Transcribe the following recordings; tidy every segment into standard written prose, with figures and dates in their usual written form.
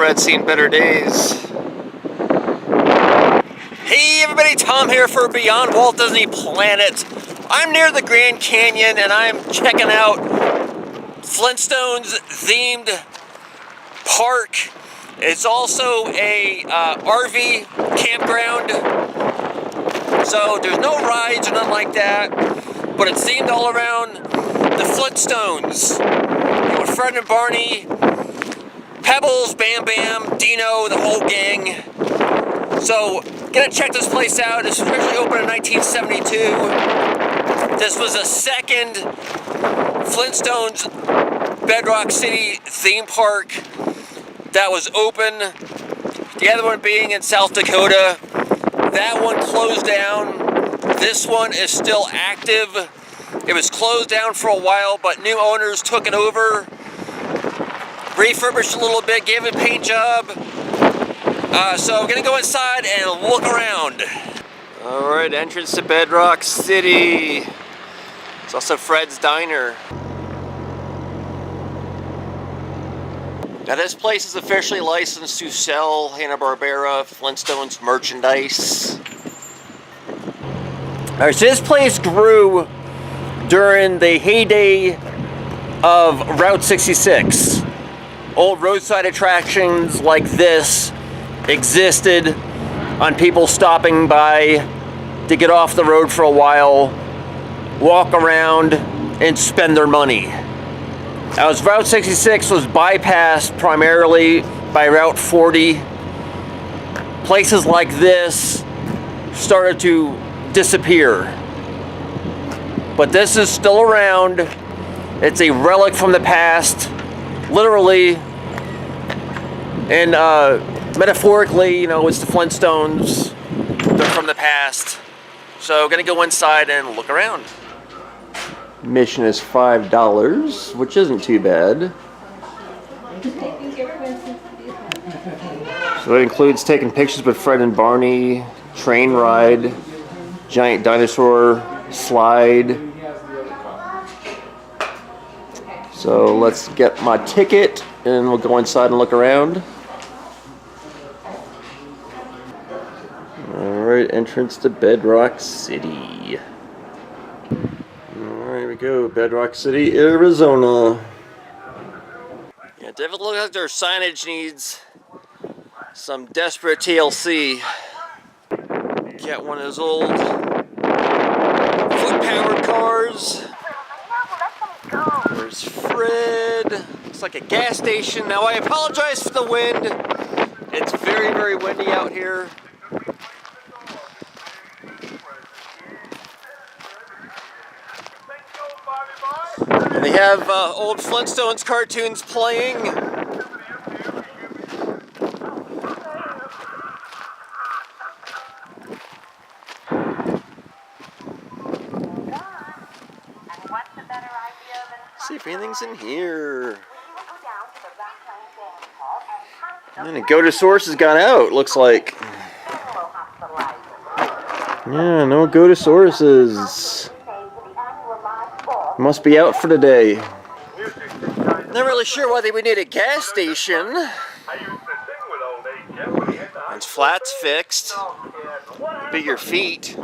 Fred's seen better days. Hey everybody, Tom here for Beyond Walt Disney Planet. I'm near the Grand Canyon and I'm checking out Flintstones themed park. It's also a RV campground. So there's no rides or nothing like that, but it's themed all around the Flintstones. With Fred and Barney, Pebbles, Bam Bam, Dino, the whole gang. So, gonna check this place out. This was originally opened in 1972. This was the second Flintstones Bedrock City theme park that was open. The other one being in South Dakota. That one closed down. This one is still active. It was closed down for a while, but new owners took it over, refurbished a little bit, gave it a paint job. So we're gonna go inside and look around. All right, entrance to Bedrock City. It's also Fred's Diner. Now this place is officially licensed to sell Hanna-Barbera Flintstones merchandise. All right, so this place grew during the heyday of Route 66. Old roadside attractions like this existed on people stopping by to get off the road for a while, walk around, and spend their money. As Route 66 was bypassed primarily by Route 40, places like this started to disappear. But this is still around. It's a relic from the past, literally, and metaphorically, you know, it's the Flintstones. They're from the past. So, gonna go inside and look around. Admission is $5, which isn't too bad. So it includes taking pictures with Fred and Barney, train ride, giant dinosaur slide. So let's get my ticket and we'll go inside and look around. Alright, entrance to Bedrock City. Alright, here we go, Bedrock City, Arizona. Yeah, definitely looks like their signage needs some desperate TLC. Get one of those old foot-powered cars. There's Fred. Looks like a gas station. Now I apologize for the wind. It's very, very windy out here. And they have old Flintstones cartoons playing. See if anything's in here. And the Go-To-Source has gone out, looks like. Yeah, no Go-To-Sources. Must be out for today. Not really sure why they would need a gas station. It's flats fixed. Be your feet.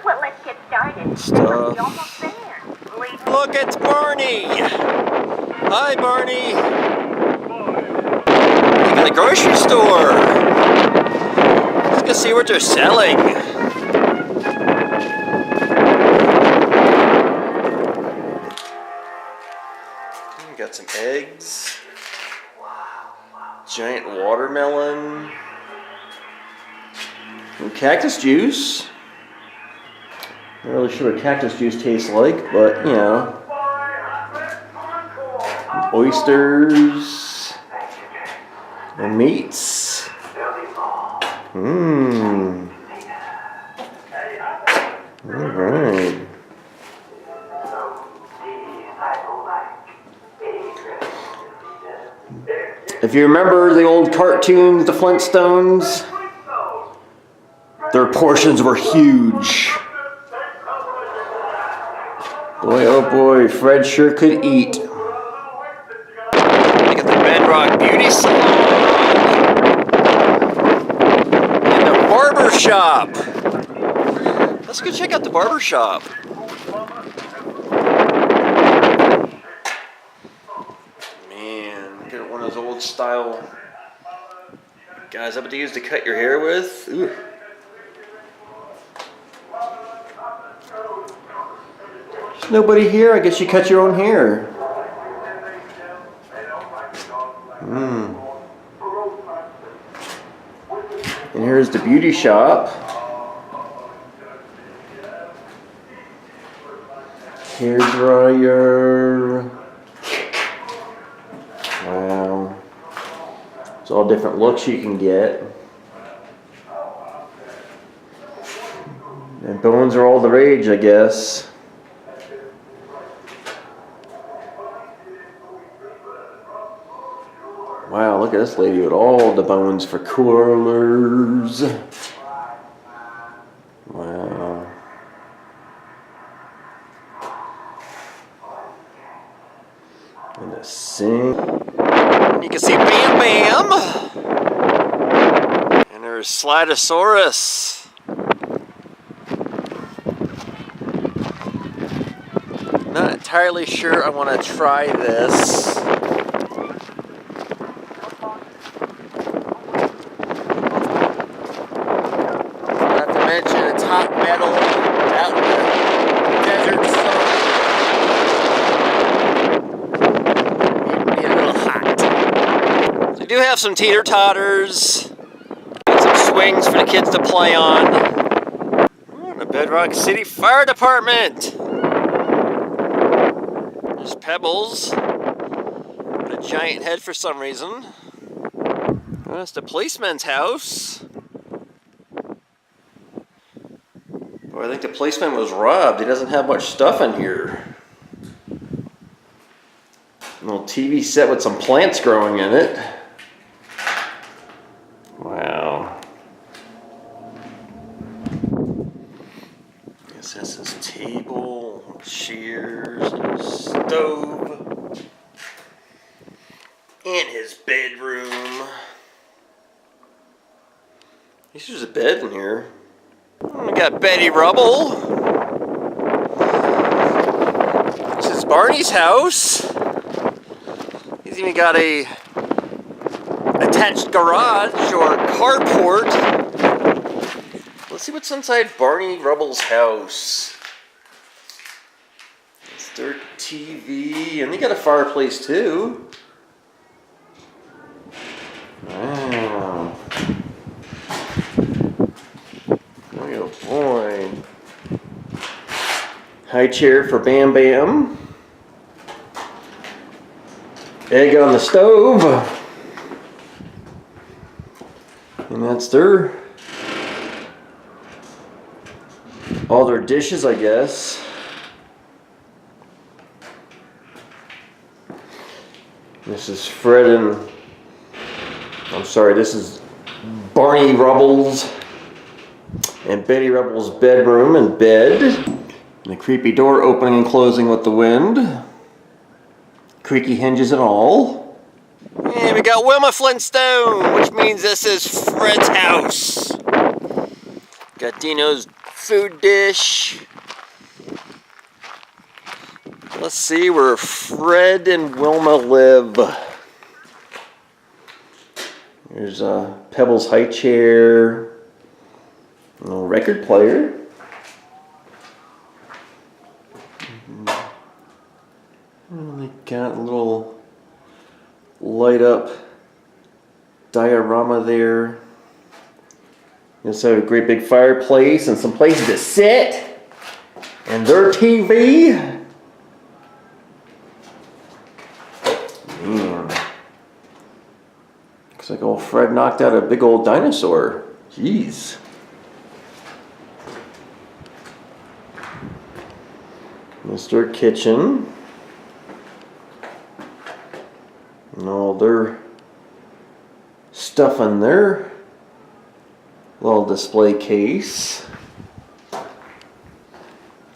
Well, let's get started. Stuff. Look, it's Barney. Hi, Barney. Look at the grocery store. Let's go see what they're selling. Got some eggs, giant watermelon, and cactus juice. Not really sure what cactus juice tastes like, but you know, oysters and meats. Mmm. All right. If you remember the old cartoons, the Flintstones, their portions were huge. Boy, oh boy, Fred sure could eat. Look at the bedrock Bedrock Beauty Salon. And the barber shop. Let's go check out the barber shop. Man, look at one of those old style guys. That what they used to cut your hair with? Ooh. There's nobody here. I guess you cut your own hair. And here's the beauty shop. Hair dryer. Wow. It's all different looks you can get. And bones are all the rage, I guess. Wow, look at this lady with all the bones for curlers. Wow. And the sink. And you can see Bam Bam. And there's Slidosaurus. Not entirely sure I want to try this. It's hot metal out in the desert sun. It'd be a little hot. So we do have some teeter-totters and some swings for the kids to play on. Oh, the Bedrock City Fire Department. There's Pebbles with a giant head for some reason. Oh, that's the policeman's house. Well, I think the policeman was robbed. He doesn't have much stuff in here. A little TV set with some plants growing in it. Wow. Guess this is table, chairs, and a stove. And his bedroom. There's a bed in here. We got Betty Rubble. This is Barney's house. He's even got a attached garage or carport. Let's see what's inside Barney Rubble's house. It's their TV, and they got a fireplace too. Wow. Oh boy. High chair for Bam Bam. Egg on the stove. And that's all their dishes, I guess. This is this is Barney Rubble's and Betty Rubble's bedroom and bed. And a creepy door opening and closing with the wind. Creaky hinges and all. And we got Wilma Flintstone, which means this is Fred's house. Got Dino's food dish. Let's see where Fred and Wilma live. There's a Pebbles high chair. A little record player. And they got a little light up diorama there. There's a great big fireplace and some places to sit. And their TV. Man. Looks like old Fred knocked out a big old dinosaur. Jeez. Mr. Kitchen. And all their stuff in there. Little display case.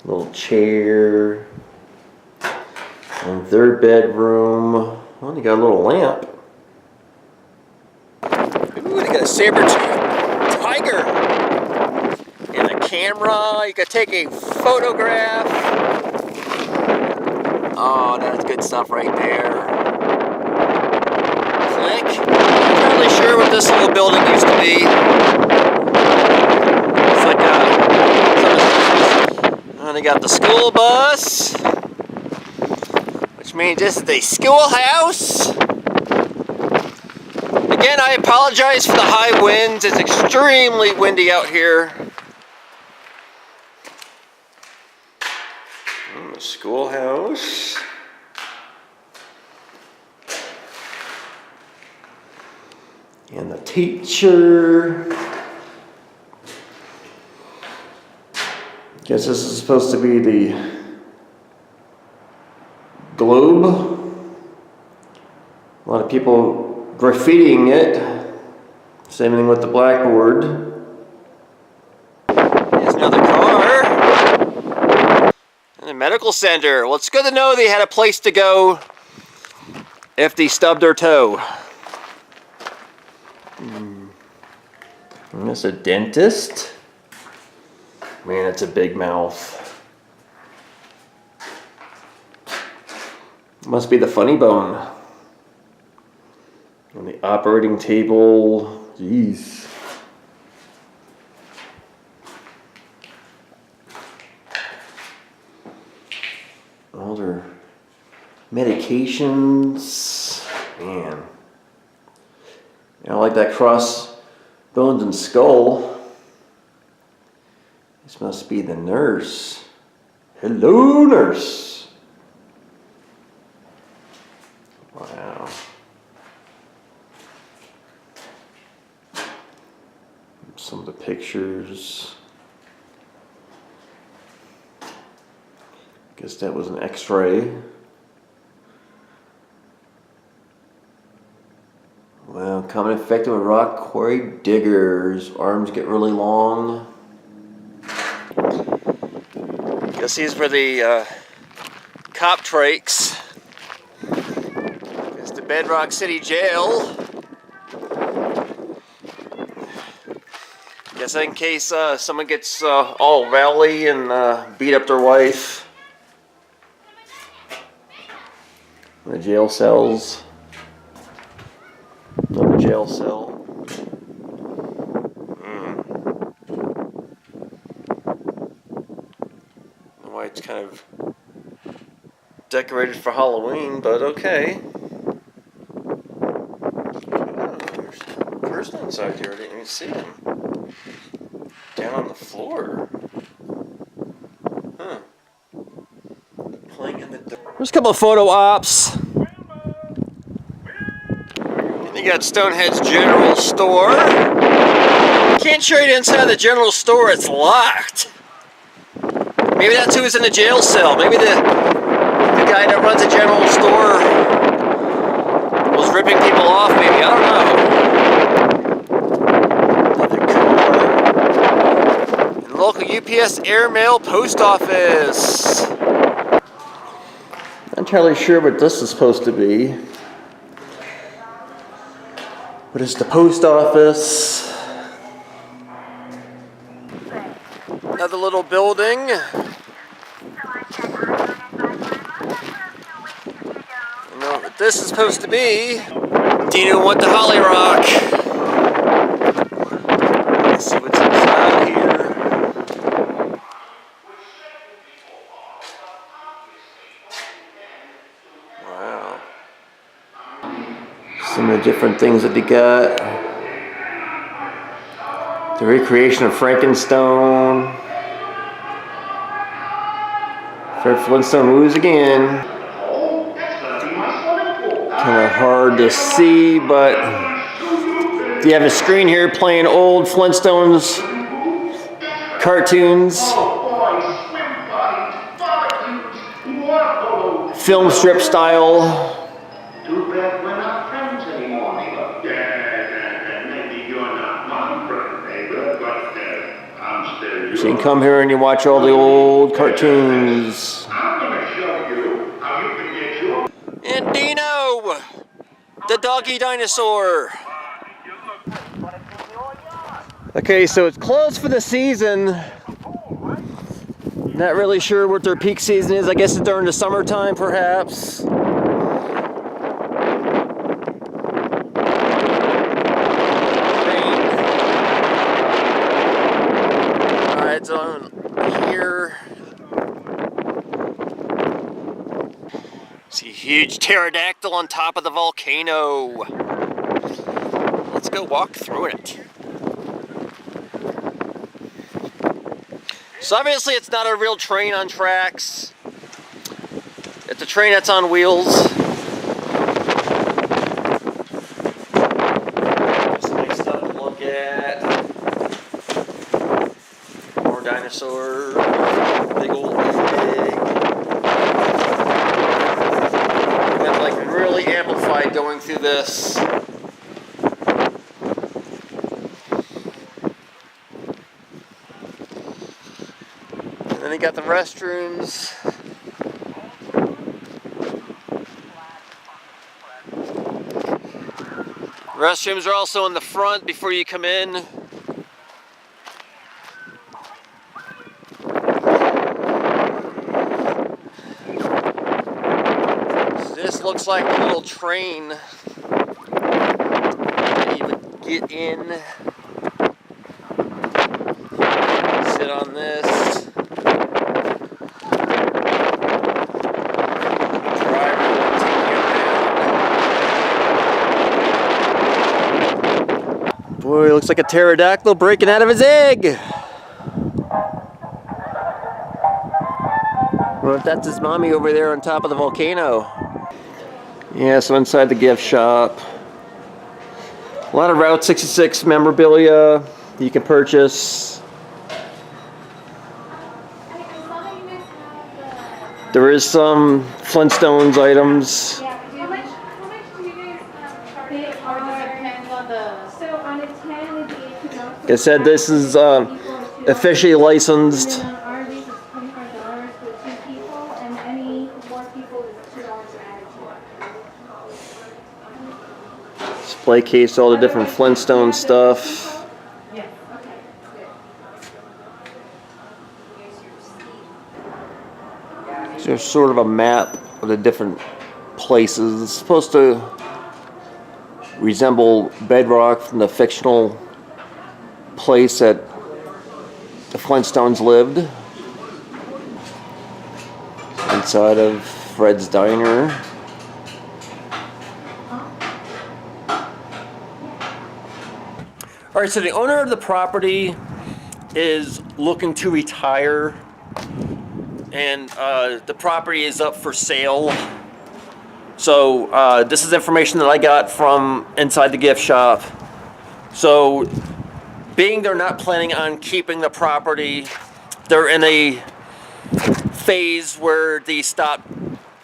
Little chair. And their bedroom. Well, you got a little lamp. got a saber-toothed tiger and a camera. You can take a photograph. Oh, that's good stuff right there. Click. I'm not really sure what this little building used to be. It's like and they got the school bus, which means this is the schoolhouse. Again, I apologize for the high winds. It's extremely windy out here. The schoolhouse. And the teacher. Guess this is supposed to be the globe. A lot of people graffitiing it. Same thing with the blackboard. Here's another car. And the medical center. Well, it's good to know they had a place to go if they stubbed their toe. And that's a dentist. Man, it's a big mouth. Must be the funny bone. On the operating table, jeez. All their medications, man. I like that cross bones and skull. This must be the nurse. Hello, nurse. Wow. Some of the pictures. Guess that was an x-ray. Well, common infected with rock quarry diggers. Arms get really long. Guess these were the cop trachs. It's the Bedrock City Jail. Guess in case someone gets all rowdy and beat up their wife. The jail cells. Another jail cell. Why it's kind of decorated for Halloween, but okay. Oh, there's a person inside here. I didn't even see him. Down on the floor. Huh. Playing in the dark. There's a couple of photo ops. And you got Stonehead's General Store. Can't show you inside the general store, it's locked. Maybe that's who was in the jail cell. Maybe the guy that runs the general store was ripping people off, maybe. I don't know. Another car. And the local UPS airmail post office. Not entirely sure what this is supposed to be. But it's the post office. Another little building. I don't know what this is supposed to be. Dino went to Holly Rock. Let's see what's inside here. Wow. Some of the different things that they got. The recreation of Frankenstone. Fred Flintstone moves again. Kind of hard to see, but you have a screen here playing old Flintstones cartoons. Film strip style. Too bad we're not friends anymore, neighbor. Maybe you're not my friend, neighbor, but I'm still yours. So you can come here and you watch all the old cartoons. I'm gonna show you how you can get your... And Dino, the doggy dinosaur. Okay, so it's closed for the season. Not really sure what their peak season is. I guess it's during the summertime, perhaps. Alright, so I'm here. See a huge pterodactyl on top of the volcano. Let's go walk through it. So obviously it's not a real train on tracks. It's a train that's on wheels. Some nice stuff to look at. More dinosaurs. Big old egg. That's like really amplified going through this. And then you got the restrooms. Restrooms are also in the front before you come in. So this looks like a little train that you would get in. Sit on this. Boy, it looks like a pterodactyl breaking out of his egg. Well, if that's his mommy over there on top of the volcano. Yeah, so inside the gift shop. A lot of Route 66 memorabilia you can purchase. There is some Flintstones items. Like I said, this is officially licensed. Display case, all the different Flintstone stuff. So there's sort of a map of the different places. It's supposed to resemble Bedrock from the fictional place that the Flintstones lived. Inside of Fred's Diner. Alright, so the owner of the property is looking to retire, and the property is up for sale. So this is information that I got from inside the gift shop. So being they're not planning on keeping the property, they're in a phase where they stop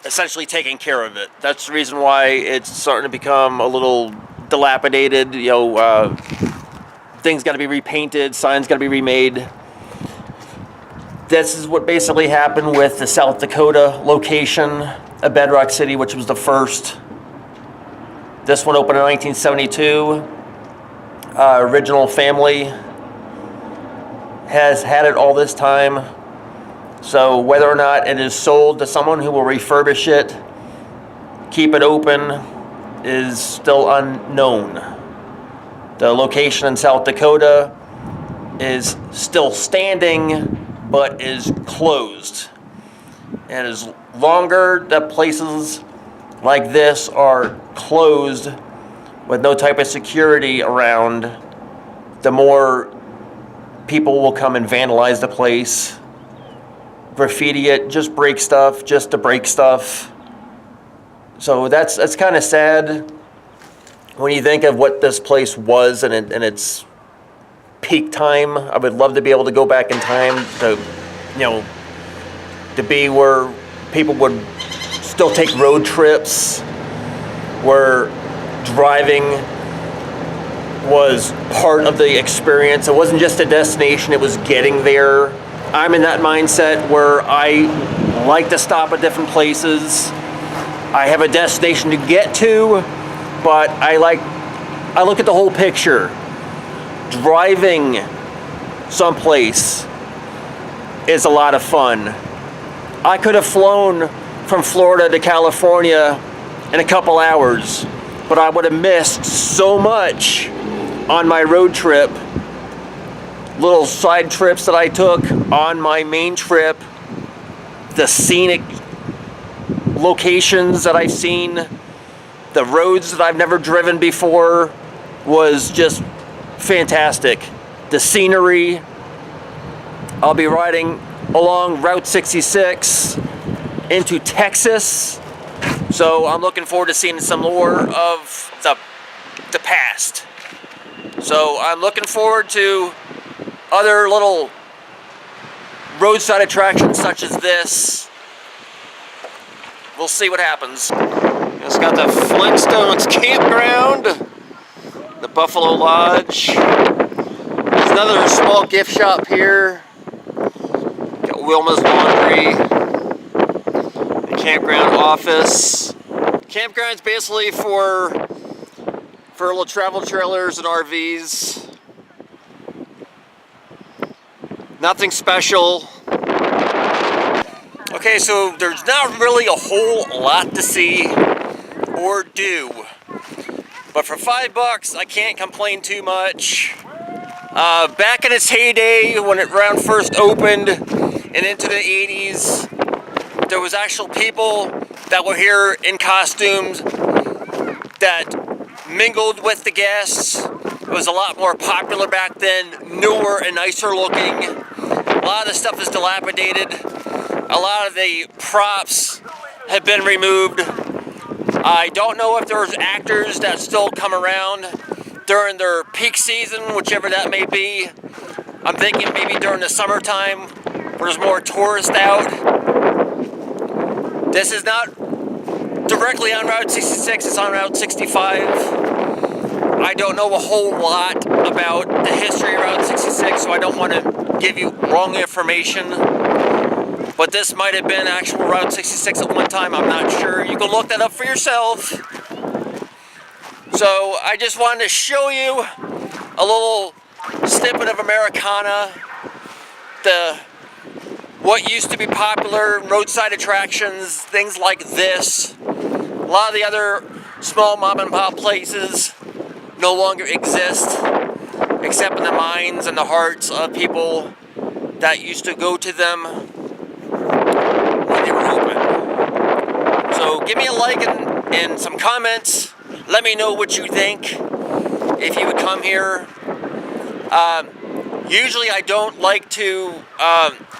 essentially taking care of it. That's the reason why it's starting to become a little dilapidated. You know, things got to be repainted, signs got to be remade. This is what basically happened with the South Dakota location of Bedrock City, which was the first. This one opened in 1972. Original family has had it all this time. So whether or not it is sold to someone who will refurbish it, keep it open, is still unknown. The location in South Dakota is still standing, but is closed. And as longer that places like this are closed with no type of security around, the more people will come and vandalize the place, graffiti it, just break stuff, just to break stuff. So that's kind of sad when you think of what this place was and its peak time. I would love to be able to go back in time to, you know, to be where people would still take road trips, where driving was part of the experience. It wasn't just a destination, it was getting there. I'm in that mindset where I like to stop at different places. I have a destination to get to, but I look at the whole picture. driving someplace is a lot of fun. I could have flown from Florida to California in a couple hours, but I would have missed so much on my road trip. Little side trips that I took on my main trip, the scenic locations that I've seen, the roads that I've never driven before was just fantastic. The scenery. I'll be riding along Route 66 into Texas, so I'm looking forward to seeing some more of the past. So I'm looking forward to other little roadside attractions such as this. We'll see what happens. It's got the Flintstones campground, the Buffalo Lodge. There's another small gift shop here. Got Wilma's Laundry, the campground office. Campground's basically for little travel trailers and RVs. Nothing special. Okay, so there's not really a whole lot to see or do. But for $5, I can't complain too much. Back in its heyday, when it around first opened and into the 80s, there was actual people that were here in costumes that mingled with the guests. It was a lot more popular back then, newer and nicer looking. A lot of the stuff is dilapidated. A lot of the props have been removed. I don't know if there's actors that still come around during their peak season, whichever that may be. I'm thinking maybe during the summertime where there's more tourists out. This is not directly on Route 66, it's on Route 65. I don't know a whole lot about the history of Route 66, so I don't want to give you wrong information. But this might have been actual Route 66 at one time, I'm not sure. You can look that up for yourself. So I just wanted to show you a little snippet of Americana, what used to be popular, roadside attractions, things like this. A lot of the other small mom and pop places no longer exist, except in the minds and the hearts of people that used to go to them when they were open. So give me a like and some comments. Let me know what you think, if you would come here. Usually I don't like to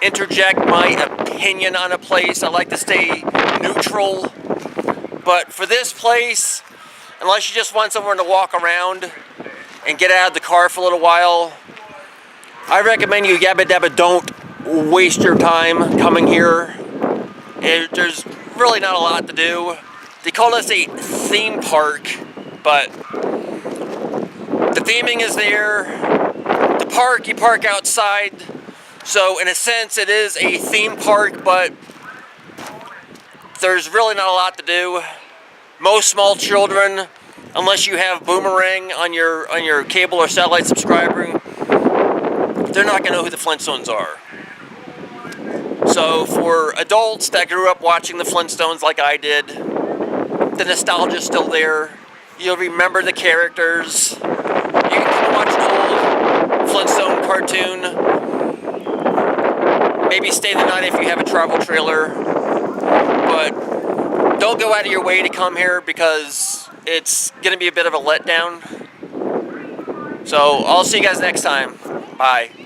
interject my opinion on a place. I like to stay neutral. But for this place, unless you just want somewhere to walk around and get out of the car for a little while, I recommend you yabba dabba don't waste your time coming here. There's really not a lot to do. They call this a theme park, but the theming is there. The park, you park outside. So in a sense, it is a theme park, but there's really not a lot to do. Most small children, unless you have Boomerang on your cable or satellite subscriber, they're not going to know who the Flintstones are. So for adults that grew up watching the Flintstones like I did, the nostalgia's still there. You'll remember the characters. You can come watch an old Flintstone cartoon. Maybe stay the night if you have a travel trailer. But don't go out of your way to come here because it's going to be a bit of a letdown. So I'll see you guys next time. Bye.